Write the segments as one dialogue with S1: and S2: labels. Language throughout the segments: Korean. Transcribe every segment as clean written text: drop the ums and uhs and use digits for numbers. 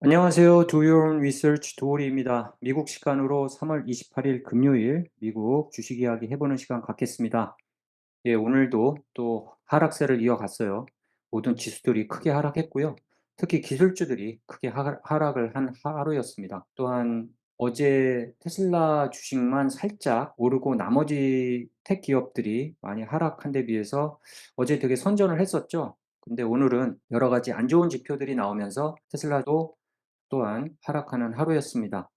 S1: 안녕하세요. Do Your Own Research 도오리입니다. 미국 시간으로 3월 28일 금요일 미국 주식 이야기 해보는 시간 갖겠습니다. 예, 오늘도 또 하락세를 이어갔어요. 모든 지수들이 크게 하락했고요. 특히 기술주들이 크게 하락을 한 하루였습니다. 또한 어제 테슬라 주식만 살짝 오르고 나머지 택 기업들이 많이 하락한 데 비해서 어제 되게 선전을 했었죠. 근데 오늘은 여러 가지 안 좋은 지표들이 나오면서 테슬라도 또한 하락하는 하루였습니다.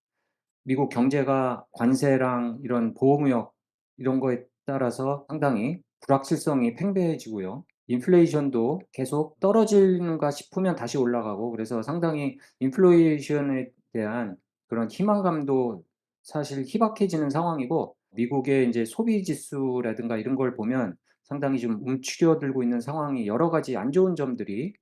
S1: 미국 경제가 관세랑 이런 보호무역 이런 거에 따라서 상당히 불확실성이 팽배해지고요. 인플레이션도 계속 떨어지는가 싶으면 다시 올라가고, 그래서 상당히 인플레이션에 대한 그런 희망감도 사실 희박해지는 상황이고, 미국의 이제 소비 지수라든가 이런 걸 보면 상당히 좀 움츠려들고 있는 상황이, 여러 가지 안 좋은 점들이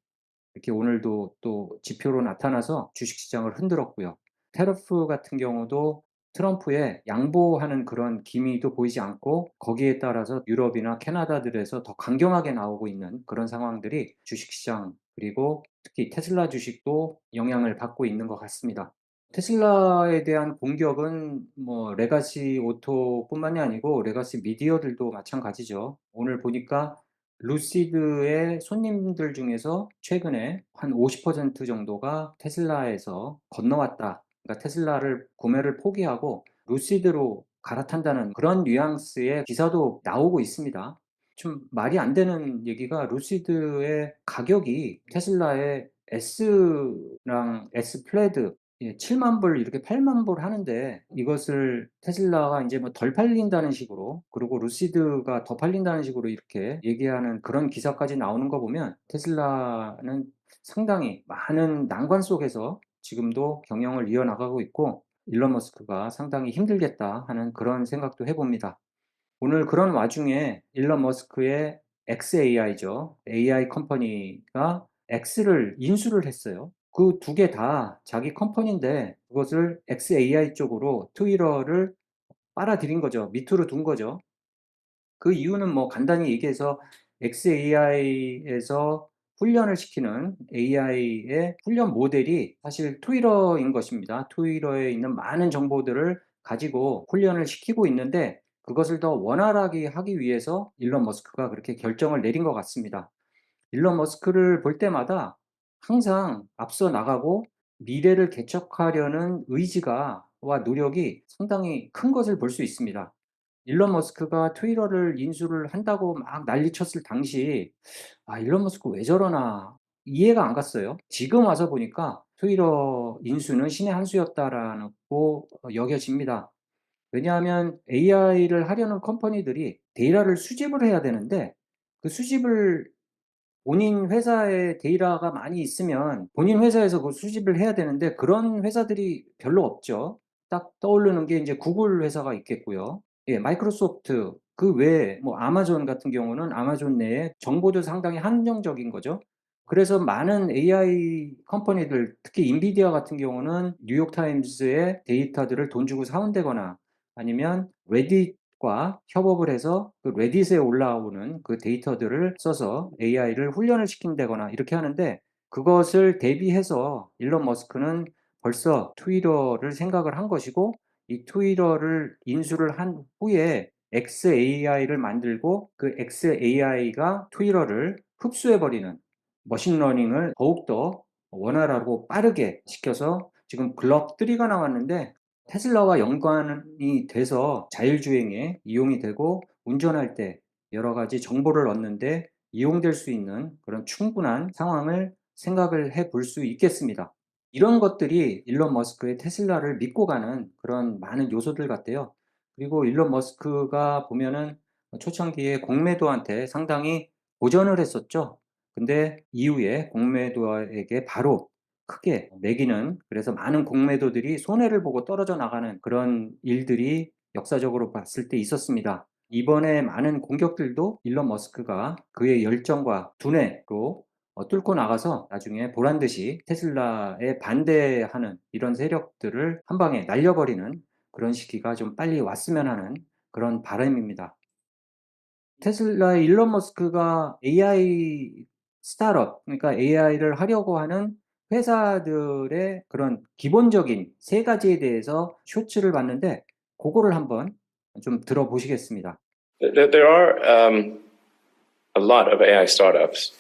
S1: 이렇게 오늘도 또 지표로 나타나서 주식시장을 흔들었고요. 테러프 같은 경우도 트럼프에 양보하는 그런 기미도 보이지 않고, 거기에 따라서 유럽이나 캐나다들에서 더 강경하게 나오고 있는 그런 상황들이 주식시장, 그리고 특히 테슬라 주식도 영향을 받고 있는 것 같습니다. 테슬라에 대한 공격은 뭐 레가시 오토뿐만이 아니고 레가시 미디어들도 마찬가지죠. 오늘 보니까 루시드의 손님들 중에서 최근에 한 50% 정도가 테슬라에서 건너왔다. 그러니까 테슬라를 구매를 포기하고 루시드로 갈아탄다는 그런 뉘앙스의 기사도 나오고 있습니다. 좀 말이 안 되는 얘기가, 루시드의 가격이 테슬라의 S랑 S 플레드 7만 불, 이렇게 8만 불 하는데, 이것을 테슬라가 이제 뭐 덜 팔린다는 식으로, 그리고 루시드가 더 팔린다는 식으로 이렇게 얘기하는 그런 기사까지 나오는 거 보면 테슬라는 상당히 많은 난관 속에서 지금도 경영을 이어나가고 있고, 일론 머스크가 상당히 힘들겠다 하는 그런 생각도 해봅니다. 오늘 그런 와중에 일론 머스크의 XAI죠. AI 컴퍼니가 X를 인수를 했어요. 그 두 개 다 자기 컴퍼니인데, 그것을 XAI 쪽으로 트위터를 빨아들인 거죠. 밑으로 둔 거죠. 그 이유는 뭐 간단히 얘기해서 XAI에서 훈련을 시키는 AI의 훈련 모델이 사실 트위터인 것입니다. 트위터에 있는 많은 정보들을 가지고 훈련을 시키고 있는데, 그것을 더 원활하게 하기 위해서 일론 머스크가 그렇게 결정을 내린 것 같습니다. 일론 머스크를 볼 때마다 항상 앞서 나가고 미래를 개척하려는 의지가 와 노력이 상당히 큰 것을 볼 수 있습니다. 일론 머스크가 트위터를 인수를 한다고 막 난리쳤을 당시, 일론 머스크 왜 저러나 이해가 안 갔어요. 지금 와서 보니까 트위터 인수는 신의 한 수였다라고 여겨집니다. 왜냐하면 AI를 하려는 컴퍼니들이 데이터를 수집을 해야 되는데, 그 수집을 본인 회사에 데이터가 많이 있으면 본인 회사에서 그 수집을 해야 되는데, 그런 회사들이 별로 없죠. 딱 떠오르는 게 이제 구글 회사가 있겠고요. 예, 마이크로소프트, 그 외에 뭐 아마존 같은 경우는 아마존 내에 정보도 상당히 한정적인 거죠. 그래서 많은 AI 컴퍼니들, 특히 인비디아 같은 경우는 뉴욕타임스의 데이터들을 돈 주고 사온다거나, 아니면 레딧과 협업을 해서 그 레딧에 올라오는 그 데이터들을 써서 AI를 훈련을 시킨다거나 이렇게 하는데, 그것을 대비해서 일론 머스크는 벌써 트위터를 생각을 한 것이고, 이 트위터를 인수를 한 후에 XAI를 만들고, 그 XAI가 트위터를 흡수해버리는 머신러닝을 더욱더 원활하고 빠르게 시켜서, 지금 글록 3가 나왔는데 테슬라와 연관이 돼서 자율주행에 이용이 되고, 운전할 때 여러 가지 정보를 얻는데 이용될 수 있는 그런 충분한 상황을 생각을 해 볼 수 있겠습니다. 이런 것들이 일론 머스크의 테슬라를 믿고 가는 그런 많은 요소들 같아요. 그리고 일론 머스크가 보면은 초창기에 공매도한테 상당히 고전을 했었죠. 근데 이후에 공매도에게 바로 크게 매기는, 그래서 많은 공매도들이 손해를 보고 떨어져 나가는 그런 일들이 역사적으로 봤을 때 있었습니다. 이번에 많은 공격들도 일론 머스크가 그의 열정과 두뇌로 뚫고 나가서 나중에 보란 듯이 테슬라에 반대하는 이런 세력들을 한 방에 날려버리는 그런 시기가 좀 빨리 왔으면 하는 그런 바람입니다. 테슬라의 일론 머스크가 AI 스타트업, 그러니까 AI를 하려고 하는 회사들의 그런 기본적인 세 가지에 대해서 쇼츠를 봤는데 그거를 한번 좀 들어보시겠습니다.
S2: There are a lot of AI startups.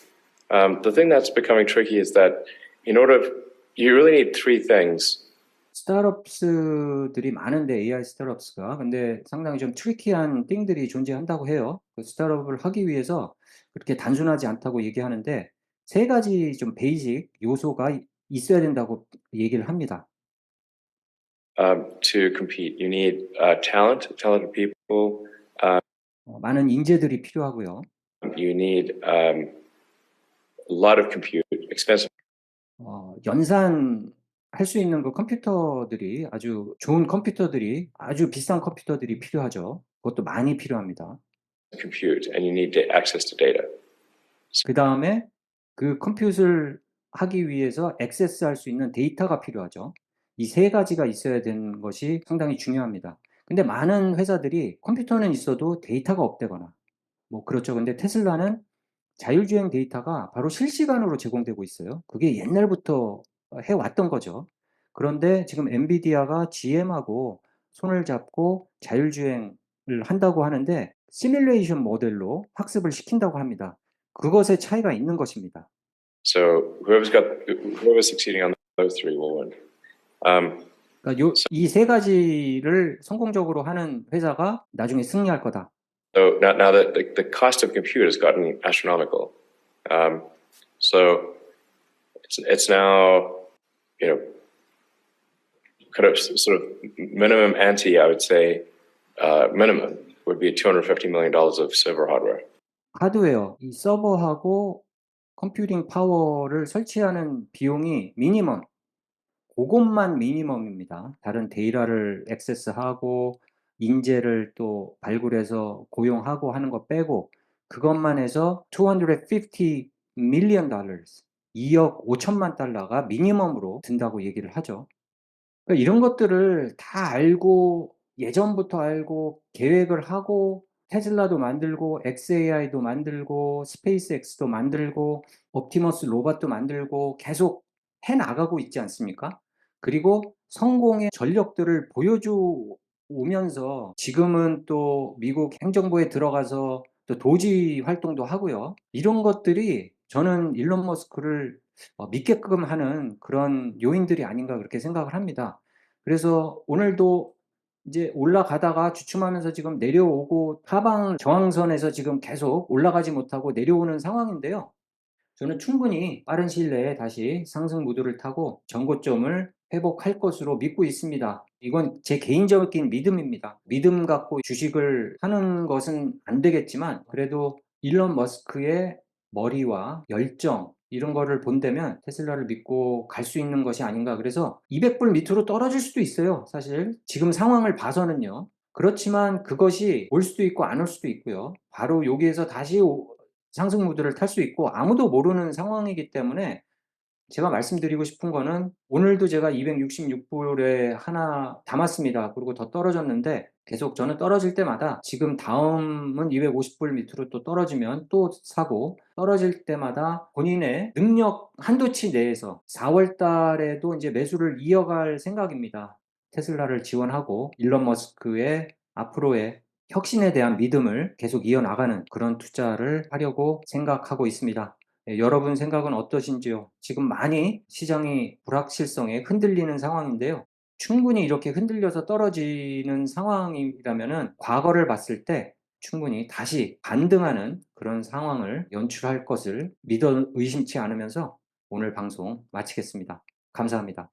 S2: The thing that's becoming tricky is that you really need three things.
S1: 스타트업들이 많은데 AI 스타트업가 근데 상당히 좀 트리키한 띵들이 존재한다고 해요. 그 스타트업을 하기 위해서 그렇게 단순하지 않다고 얘기하는데 세 가지 좀 베이직 요소가 있어야 된다고 얘기를 합니다.
S2: To compete, you need talented people.
S1: 많은 인재들이 필요하고요.
S2: You need a lot of compute, expensive.
S1: 연산할 수 있는 그 컴퓨터들이 아주 좋은 컴퓨터들이 아주 비싼 컴퓨터들이 필요하죠. 그것도 많이 필요합니다.
S2: compute, and you need access to data.
S1: 그 다음에 그 컴퓨트를 하기 위해서 액세스할 수 있는 데이터가 필요하죠. 이 세 가지가 있어야 되는 것이 상당히 중요합니다. 근데 많은 회사들이 컴퓨터는 있어도 데이터가 없대거나 뭐 그렇죠. 근데 테슬라는 자율주행 데이터가 바로 실시간으로 제공되고 있어요. 그게 옛날부터 해왔던 거죠. 그런데 지금 엔비디아가 GM하고 손을 잡고 자율주행을 한다고 하는데 시뮬레이션 모델로 학습을 시킨다고 합니다. 그것의 차이가 있는 것입니다.
S2: So whoever's succeeding on those three will win.
S1: 그러니까 이 세 가지를 성공적으로 하는 회사가 나중에 승리할 거다.
S2: So now the cost of compute has gotten astronomical. So it's now, kind of sort of minimum ante, I would say, minimum would be $250 million of server hardware.
S1: 하드웨어, 이 서버하고 컴퓨팅 파워를 설치하는 비용이 미니멈, 그것만 미니멈입니다. 다른 데이터를 액세스하고 인재를 또 발굴해서 고용하고 하는 거 빼고 그것만 해서 $250 million, 2억 5천만 달러가 미니멈으로 든다고 얘기를 하죠. 그러니까 이런 것들을 다 알고 예전부터 알고 계획을 하고 테슬라도 만들고 xAI도 만들고 스페이스X도 만들고 옵티머스 로봇도 만들고 계속 해나가고 있지 않습니까? 그리고 성공의 전력들을 보여줘 오면서 지금은 또 미국 행정부에 들어가서 또 도지 활동도 하고요. 이런 것들이 저는 일론 머스크를 믿게끔 하는 그런 요인들이 아닌가 그렇게 생각을 합니다. 그래서 오늘도 이제 올라가다가 주춤하면서 지금 내려오고 하방 저항선에서 지금 계속 올라가지 못하고 내려오는 상황인데요. 저는 충분히 빠른 시일 내에 다시 상승 무드를 타고 전고점을 회복할 것으로 믿고 있습니다. 이건 제 개인적인 믿음입니다. 믿음 갖고 주식을 하는 것은 안 되겠지만 그래도 일론 머스크의 머리와 열정 이런 거를 본다면 테슬라를 믿고 갈 수 있는 것이 아닌가. 그래서 200불 밑으로 떨어질 수도 있어요. 사실 지금 상황을 봐서는요. 그렇지만 그것이 올 수도 있고 안 올 수도 있고요. 바로 여기에서 다시 상승 무드를 탈 수 있고 아무도 모르는 상황이기 때문에 제가 말씀드리고 싶은 거는 오늘도 제가 266불에 하나 담았습니다. 그리고 더 떨어졌는데 계속 저는 떨어질 때마다 지금 다음은 250불 밑으로 또 떨어지면 또 사고 떨어질 때마다 본인의 능력 한도치 내에서 4월 달에도 이제 매수를 이어갈 생각입니다. 테슬라를 지원하고 일론 머스크의 앞으로의 혁신에 대한 믿음을 계속 이어나가는 그런 투자를 하려고 생각하고 있습니다. 여러분 생각은 어떠신지요? 지금 많이 시장이 불확실성에 흔들리는 상황인데요. 충분히 이렇게 흔들려서 떨어지는 상황이라면은 과거를 봤을 때 충분히 다시 반등하는 그런 상황을 연출할 것을 믿어 의심치 않으면서 오늘 방송 마치겠습니다. 감사합니다.